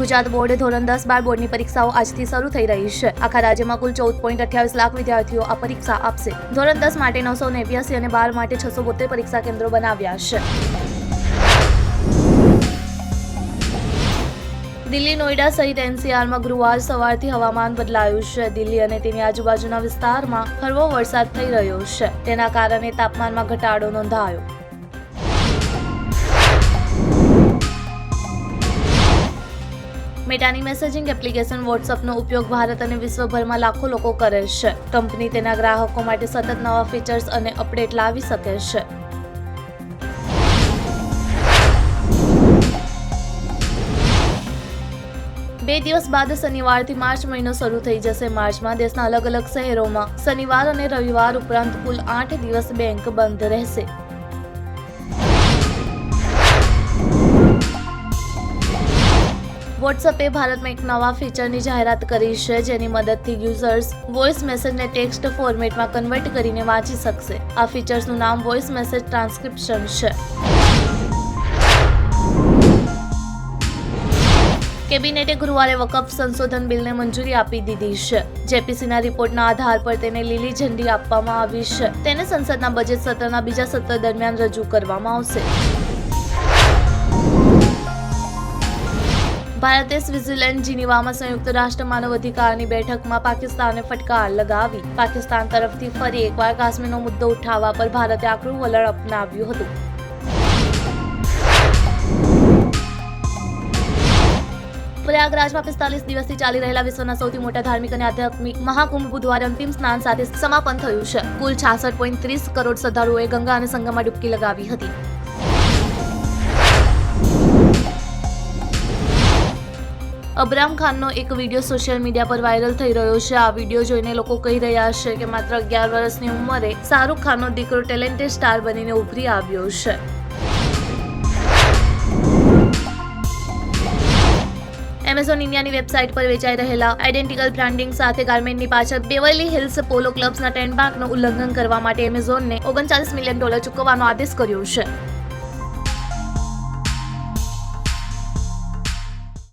Gujarat board ધોરણ 10-12 બોર્ડની પરીક્ષાઓ આજથી શરૂ થઈ રહી છે। આખા રાજ્યમાં કુલ 14.28 લાખ વિદ્યાર્થીઓ આ પરીક્ષા આપશે। ધોરણ 10 માટે 989 અને 12 માટે 672 પરીક્ષા કેન્દ્રો બનાવ્યા છે। દિલ્હી, નોઈડા સહિત એનસીઆરમાં ગુરુવાર સવારથી હવામાન બદલાયું છે। દિલ્હી અને તેની આજુબાજુના વિસ્તારમાં હળવો વરસાદ થઈ રહ્યો છે। તેના કારણે તાપમાનમાં ઘટાડો નોંધાયો। મેટાની મેસેજિંગ એપ્લિકેશન વોટ્સએપનો ઉપયોગ ભારત અને વિશ્વભરમાં લાખો લોકો કરે છે। કંપની તેના ગ્રાહકો માટે સતત નવા ફીચર્સ અને અપડેટ લાવી શકે છે। બે દિવસ બાદ શનિવારથી માર્ચ મહિનો શરૂ થઈ જશે। માર્ચમાં દેશના અલગ અલગ શહેરોમાં શનિવાર અને રવિવાર ઉપરાંત કુલ 8 દિવસ બેંક બંધ રહેશે। વોટ્સએપે ભારતમાં એક નવા ફીચરની જાહેરાત કરી છે, જેની મદદથી યુઝર્સ વોઇસ મેસેજને ટેક્સ્ટ ફોર્મેટમાં કન્વર્ટ કરીને વાંચી શકશે। આ ફીચર્સનું નામ વોઇસ મેસેજ ટ્રાન્સક્રિપ્શન છે। કેબિનેટે ગુરુવારે વકફ સંશોધન બિલને મંજૂરી આપી દીધી છે। જેપીસીના રિપોર્ટના આધાર પર તેને લીલી ઝંડી આપવામાં આવી છે। તેને સંસદના બજેટ સત્રના બીજા સત્ર દરમિયાન રજૂ કરવામાં આવશે। ભારતે સ્વિટ્ઝરલેન્ડ જીનીવામાં સંયુક્ત રાષ્ટ્ર માનવ અધિકારની બેઠકમાં પાકિસ્તાનને ફટકાર લગાવી। પાકિસ્તાન તરફથી ફરી એકવાર કાશ્મીરનો મુદ્દો ઉઠાવવા પર ભારતે આકરું વલણ અપનાવ્યું હતું। પ્રયાગરાજમાં 45 દિવસથી ચાલી રહેલા વિશ્વના સૌથી મોટા ધાર્મિક અને આધ્યાત્મિક મહાકુંભ બુધવારે અંતિમ સ્નાન સાથે સમાપન થયું છે। કુલ 66.30 કરોડ શ્રદ્ધાળુઓએ ગંગા અને સંગમમાં ડૂબકી લગાવી હતી। અબરામ ખાનનો એક વિડીયો સોશિયલ મીડિયા પર વાયરલ થઈ રહ્યો છે। આ વિડીયો જોઈને લોકો કહી રહ્યા છે કે માત્ર 11 વર્ષની ઉંમરે શાહરૂખ ખાનનો દીકરો ટેલેન્ટેડ સ્ટાર બનીને ઉભરી આવ્યો છે। એમેઝોન ઇન્ડિયાની વેબસાઇટ પર વેચાઈ રહેલા આઇડેન્ટિકલ બ્રાન્ડિંગ સાથે ગાર્મેન્ટની પાછળ બેવરલી હિલ્સ પોલો ક્લબ્સના ટ્રેડમાર્કનું ઉલ્લંઘન કરવા માટે એમેઝોનને $39 મિલિયન ચૂકવવાનો આદેશ કર્યો છે।